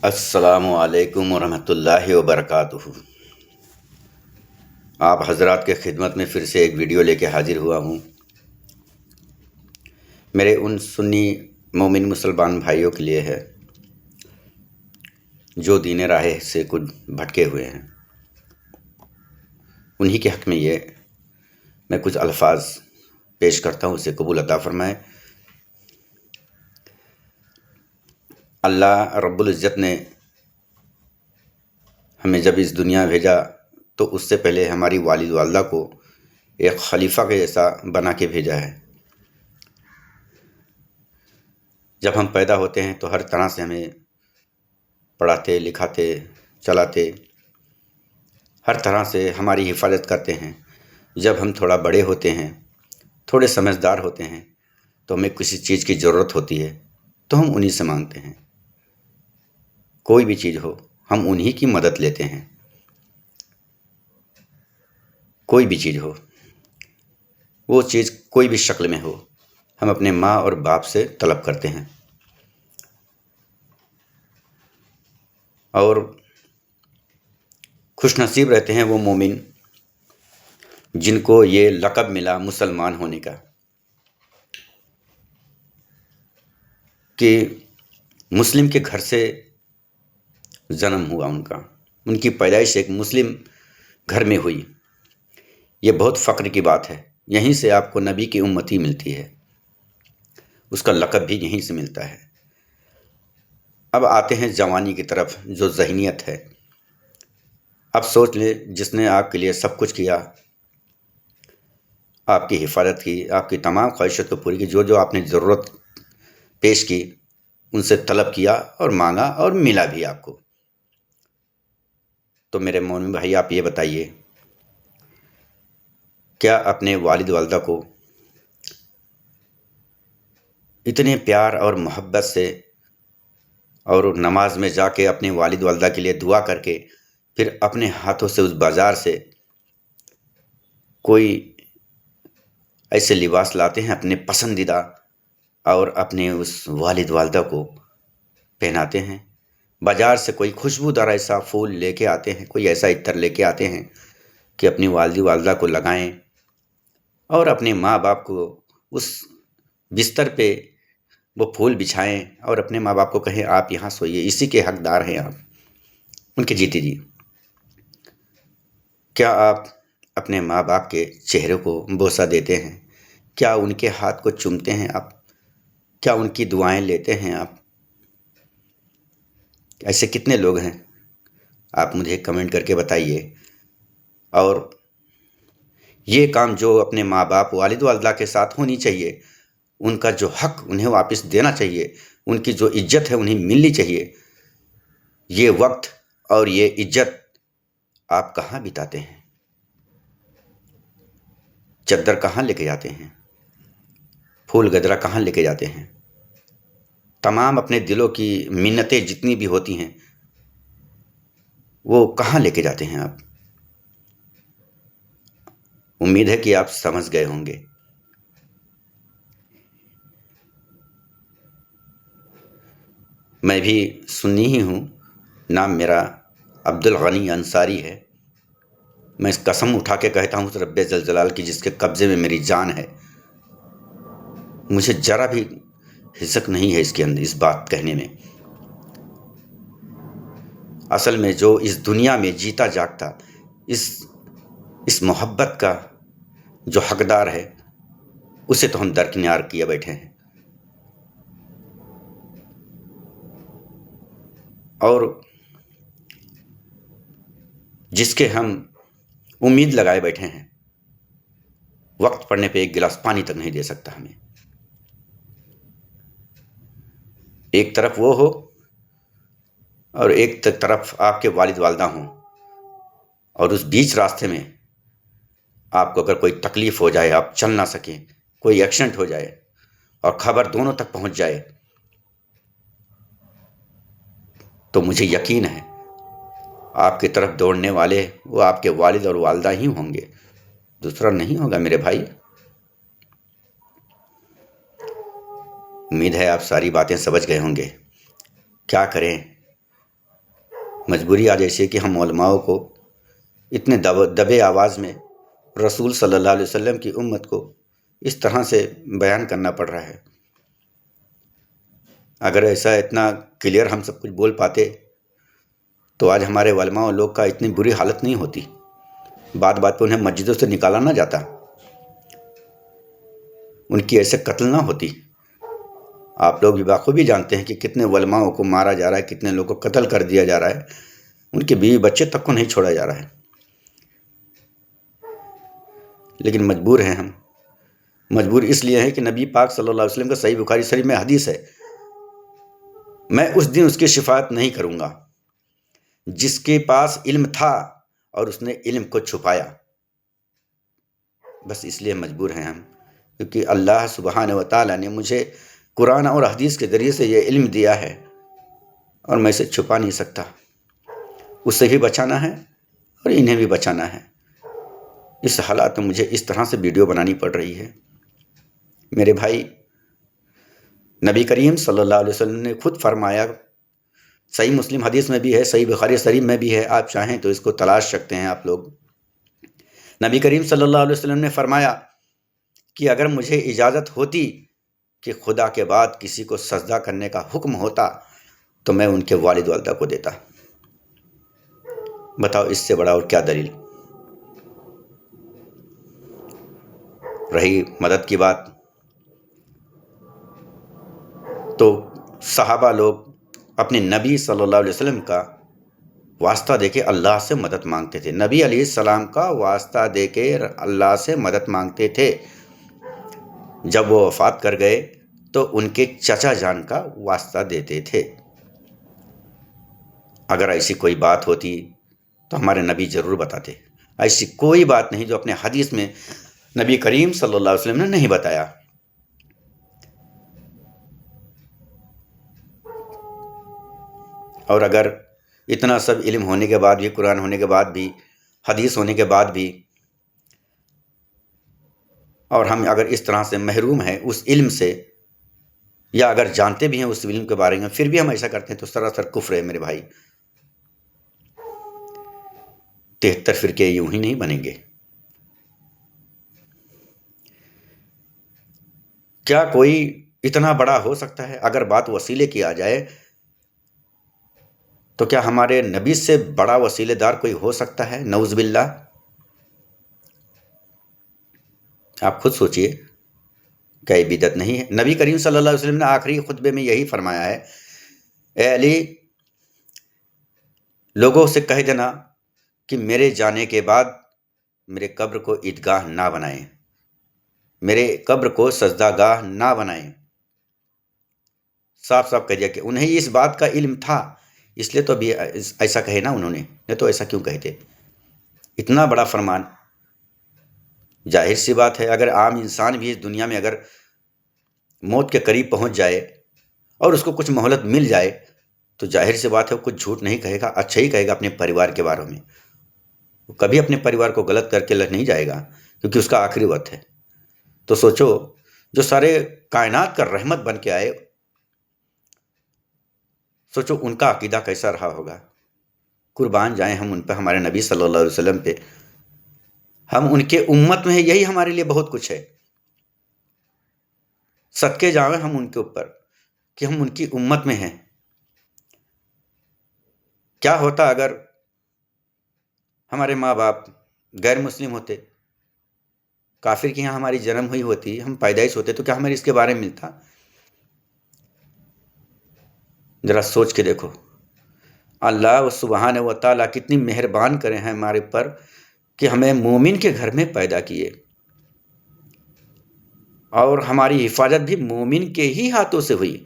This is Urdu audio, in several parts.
السلام علیکم ورحمۃ اللہ وبرکاتہ۔ آپ حضرات کے خدمت میں پھر سے ایک ویڈیو لے کے حاضر ہوا ہوں۔ میرے ان سنی مومن مسلمان بھائیوں کے لیے ہے جو دین راہ سے کچھ بھٹکے ہوئے ہیں، انہی کے حق میں یہ میں کچھ الفاظ پیش کرتا ہوں، اسے قبول عطا فرمائے۔ اللہ رب العزت نے ہمیں جب اس دنیا بھیجا تو اس سے پہلے ہماری والد والدہ کو ایک خلیفہ کے جیسا بنا کے بھیجا ہے۔ جب ہم پیدا ہوتے ہیں تو ہر طرح سے ہمیں پڑھاتے لکھاتے چلاتے، ہر طرح سے ہماری حفاظت کرتے ہیں۔ جب ہم تھوڑا بڑے ہوتے ہیں، تھوڑے سمجھدار ہوتے ہیں، تو ہمیں کسی چیز کی ضرورت ہوتی ہے تو ہم انہی سے مانگتے ہیں۔ کوئی بھی چیز ہو ہم انہی کی مدد لیتے ہیں۔ کوئی بھی چیز ہو، وہ چیز کوئی بھی شکل میں ہو، ہم اپنے ماں اور باپ سے طلب کرتے ہیں۔ اور خوش نصیب رہتے ہیں وہ مومن جن کو یہ لقب ملا مسلمان ہونے کا، کہ مسلم کے گھر سے جنم ہوا ان کی پیدائش ایک مسلم گھر میں ہوئی۔ یہ بہت فخر کی بات ہے۔ یہیں سے آپ کو نبی کی امتی ملتی ہے، اس کا لقب بھی یہیں سے ملتا ہے۔ اب آتے ہیں جوانی کی طرف، جو ذہنیت ہے۔ اب سوچ لیں، جس نے آپ کے لیے سب کچھ کیا، آپ کی حفاظت کی، آپ کی تمام خواہشات کو پوری کی، جو آپ نے ضرورت پیش کی، ان سے طلب کیا اور مانگا اور ملا بھی آپ کو، تو میرے مومن بھائی آپ یہ بتائیے، کیا اپنے والد والدہ کو اتنے پیار اور محبت سے اور نماز میں جا کے اپنے والد والدہ کے لیے دعا کر کے، پھر اپنے ہاتھوں سے اس بازار سے کوئی ایسے لباس لاتے ہیں اپنے پسندیدہ، اور اپنے اس والد والدہ کو پہناتے ہیں؟ بازار سے کوئی خوشبودار ایسا پھول لے کے آتے ہیں، کوئی ایسا عطر لے کے آتے ہیں کہ اپنی والد والدہ کو لگائیں، اور اپنے ماں باپ کو اس بستر پہ وہ پھول بچھائیں اور اپنے ماں باپ کو کہیں آپ یہاں سوئیے، اسی کے حقدار ہیں آپ، ان کے جیتے جی۔ کیا آپ اپنے ماں باپ کے چہرے کو بوسہ دیتے ہیں؟ کیا ان کے ہاتھ کو چومتے ہیں آپ؟ کیا ان کی دعائیں لیتے ہیں آپ؟ ایسے کتنے لوگ ہیں؟ آپ مجھے کمنٹ کر کے بتائیے۔ اور یہ کام جو اپنے ماں باپ والد والدہ کے ساتھ ہونی چاہیے، ان کا جو حق انہیں واپس دینا چاہیے، ان کی جو عزت ہے انہیں ملنی چاہیے، یہ وقت اور یہ عزت آپ کہاں بتاتے ہیں؟ چادر کہاں لے کے جاتے ہیں؟ پھول گجرا کہاں لے کے جاتے ہیں؟ تمام اپنے دلوں کی منتیں جتنی بھی ہوتی ہیں، وہ کہاں لے کے جاتے ہیں آپ؟ امید ہے کہ آپ سمجھ گئے ہوں گے۔ میں بھی سنی ہی ہوں، نام میرا عبد الغنی انصاری ہے۔ میں اس قسم اٹھا کے کہتا ہوں اس رب ذل جلال کی جس کے قبضے میں میری جان ہے، مجھے ذرا بھی ہچک نہیں ہے اس کے اندر، اس بات کہنے میں۔ اصل میں جو اس دنیا میں جیتا جاگتا، اس محبت کا جو حقدار ہے، اسے تو ہم درکنار کیے بیٹھے ہیں، اور جس کے ہم امید لگائے بیٹھے ہیں، وقت پڑنے پہ ایک گلاس پانی تک نہیں دے سکتا ہمیں۔ ایک طرف وہ ہو اور ایک طرف آپ کے والد والدہ ہوں، اور اس بیچ راستے میں آپ کو اگر کوئی تکلیف ہو جائے، آپ چل نہ سکیں، کوئی ایکسیڈنٹ ہو جائے اور خبر دونوں تک پہنچ جائے، تو مجھے یقین ہے آپ کی طرف دوڑنے والے وہ آپ کے والد اور والدہ ہی ہوں گے، دوسرا نہیں ہوگا میرے بھائی۔ امید ہے آپ ساری باتیں سمجھ گئے ہوں گے۔ کیا کریں، مجبوری آج ایسی ہے کہ ہم علماؤں کو اتنے دبے آواز میں رسول صلی اللہ علیہ وسلم کی امت کو اس طرح سے بیان کرنا پڑ رہا ہے۔ اگر ایسا اتنا کلیئر ہم سب کچھ بول پاتے تو آج ہمارے علماء لوگ کا اتنی بری حالت نہیں ہوتی، بات بات پہ انہیں مسجدوں سے نکالا نہ جاتا، ان کی ایسے قتل نہ ہوتی۔ آپ لوگ بھی بخوبی جانتے ہیں کہ کتنے علماؤں کو مارا جا رہا ہے، کتنے لوگوں کو قتل کر دیا جا رہا ہے، ان کے بیوی بچے تک کو نہیں چھوڑا جا رہا ہے۔ لیکن مجبور ہیں ہم، مجبور اس لیے ہیں کہ نبی پاک صلی اللہ علیہ وسلم کا صحیح بخاری شریف میں حدیث ہے، میں اس دن اس کی شفاعت نہیں کروں گا جس کے پاس علم تھا اور اس نے علم کو چھپایا۔ بس اس لیے مجبور ہیں ہم، کیونکہ اللہ سبحانہ و تعالیٰ نے مجھے قرآن اور حدیث کے ذریعے سے یہ علم دیا ہے اور میں اسے چھپا نہیں سکتا۔ اسے بھی بچانا ہے اور انہیں بھی بچانا ہے۔ اس حالات میں مجھے اس طرح سے ویڈیو بنانی پڑ رہی ہے۔ میرے بھائی، نبی کریم صلی اللہ علیہ وسلم نے خود فرمایا، صحیح مسلم حدیث میں بھی ہے، صحیح بخاری شریف میں بھی ہے، آپ چاہیں تو اس کو تلاش سکتے ہیں آپ لوگ۔ نبی کریم صلی اللہ علیہ وسلم نے فرمایا کہ اگر مجھے اجازت ہوتی کہ خدا کے بعد کسی کو سجدہ کرنے کا حکم ہوتا تو میں ان کے والد والدہ کو دیتا۔ بتاؤ اس سے بڑا اور کیا دلیل؟ رہی مدد کی بات، تو صحابہ لوگ اپنے نبی صلی اللہ علیہ وسلم کا واسطہ دے کے اللہ سے مدد مانگتے تھے، نبی علیہ السلام کا واسطہ دے کے اللہ سے مدد مانگتے تھے۔ جب وہ وفات کر گئے تو ان کے چچا جان کا واسطہ دیتے تھے۔ اگر ایسی کوئی بات ہوتی تو ہمارے نبی ضرور بتاتے، ایسی کوئی بات نہیں جو اپنے حدیث میں نبی کریم صلی اللہ علیہ وسلم نے نہیں بتایا۔ اور اگر اتنا سب علم ہونے کے بعد بھی، قرآن ہونے کے بعد بھی، حدیث ہونے کے بعد بھی، اور ہم اگر اس طرح سے محروم ہیں اس علم سے، یا اگر جانتے بھی ہیں اس علم کے بارے میں پھر بھی ہم ایسا کرتے ہیں تو سراسر کفر ہے میرے بھائی۔ 73 فرقے یوں ہی نہیں بنیں گے۔ کیا کوئی اتنا بڑا ہو سکتا ہے؟ اگر بات وسیلے کی آ جائے تو کیا ہمارے نبی سے بڑا وسیلے دار کوئی ہو سکتا ہے؟ نعوذ باللہ۔ آپ خود سوچئے، کیا یہ بدعت نہیں ہے؟ نبی کریم صلی اللہ علیہ وسلم نے آخری خطبے میں یہی فرمایا ہے، اے علی، لوگوں سے کہہ دینا کہ میرے جانے کے بعد میرے قبر کو عیدگاہ نہ بنائیں، میرے قبر کو سجدہ گاہ نہ بنائیں۔ صاف صاف کہہ دیا کہ انہیں اس بات کا علم تھا، اس لیے تو ابھی ایسا کہے نا انہوں نے، نہیں تو ایسا کیوں کہتے؟ اتنا بڑا فرمان، ظاہر سی بات ہے اگر عام انسان بھی اس دنیا میں اگر موت کے قریب پہنچ جائے اور اس کو کچھ مہلت مل جائے تو ظاہر سی بات ہے وہ کچھ جھوٹ نہیں کہے گا، اچھا ہی کہے گا اپنے پریوار کے بارے میں۔ وہ کبھی اپنے پریوار کو غلط کر کے نہیں جائے گا، کیونکہ اس کا آخری وقت ہے۔ تو سوچو، جو سارے کائنات کا رحمت بن کے آئے، سوچو ان کا عقیدہ کیسا رہا ہوگا۔ قربان جائیں ہم ان پہ، ہمارے نبی صلی اللہ علیہ وسلم پہ، ہم ان کے امت میں ہیں، یہی ہمارے لیے بہت کچھ ہے۔ صدقے جاویں ہم ان کے اوپر کہ ہم ان کی امت میں ہیں۔ کیا ہوتا اگر ہمارے ماں باپ غیر مسلم ہوتے، کافر کے یہاں ہماری جنم ہوئی ہوتی، ہم پیدائش ہوتے، تو کیا ہمیں اس کے بارے میں ملتا؟ ذرا سوچ کے دیکھو، اللہ سبحانہ و تعالیٰ کتنی مہربان کرے ہیں ہمارے پر کہ ہمیں مومن کے گھر میں پیدا کیے، اور ہماری حفاظت بھی مومن کے ہی ہاتھوں سے ہوئی۔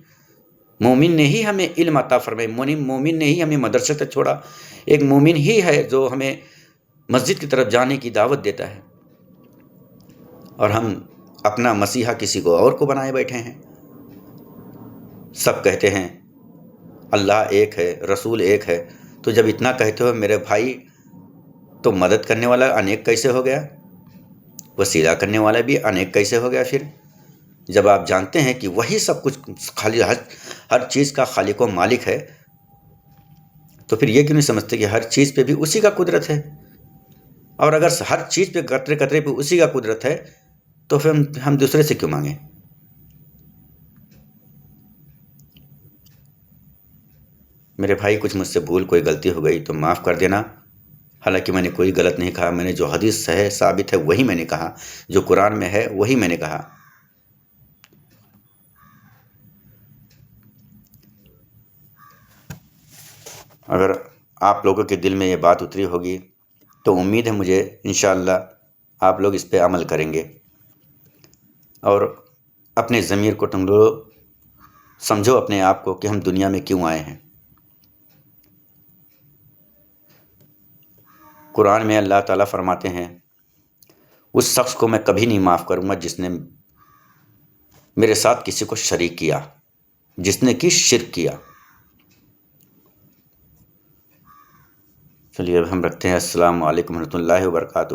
مومن نے ہی ہمیں علم عطا فرمائے، مومن نے ہی ہمیں مدرسے تک چھوڑا، ایک مومن ہی ہے جو ہمیں مسجد کی طرف جانے کی دعوت دیتا ہے، اور ہم اپنا مسیحا کسی کو اور کو بنائے بیٹھے ہیں۔ سب کہتے ہیں اللہ ایک ہے، رسول ایک ہے، تو جب اتنا کہتے ہو میرے بھائی، تو مدد کرنے والا انیک کیسے ہو گیا؟ وسیلہ کرنے والا بھی انیک کیسے ہو گیا؟ پھر جب آپ جانتے ہیں کہ وہی سب کچھ ہر چیز کا خالق و مالک ہے، تو پھر یہ کیوں نہیں سمجھتے کہ ہر چیز پہ بھی اسی کا قدرت ہے؟ اور اگر ہر چیز پہ قطرے قطرے پہ اسی کا قدرت ہے تو پھر ہم دوسرے سے کیوں مانگیں؟ میرے بھائی، کچھ مجھ سے بھول کوئی غلطی ہو گئی تو معاف کر دینا۔ حالانکہ میں نے کوئی غلط نہیں کہا، میں نے جو حدیث صحیح ثابت ہے وہی میں نے کہا، جو قرآن میں ہے وہی میں نے کہا۔ اگر آپ لوگوں کے دل میں یہ بات اتری ہوگی تو امید ہے مجھے انشاءاللہ آپ لوگ اس پہ عمل کریں گے، اور اپنے ضمیر کو ٹنگو، سمجھو اپنے آپ کو کہ ہم دنیا میں کیوں آئے ہیں۔ قرآن میں اللہ تعالیٰ فرماتے ہیں، اس شخص کو میں کبھی نہیں معاف کروں گا جس نے میرے ساتھ کسی کو شریک کیا، جس نے کی شرک کیا۔ چلیے اب ہم رکھتے ہیں۔ السلام علیکم ورحمۃ اللہ وبرکاتہ۔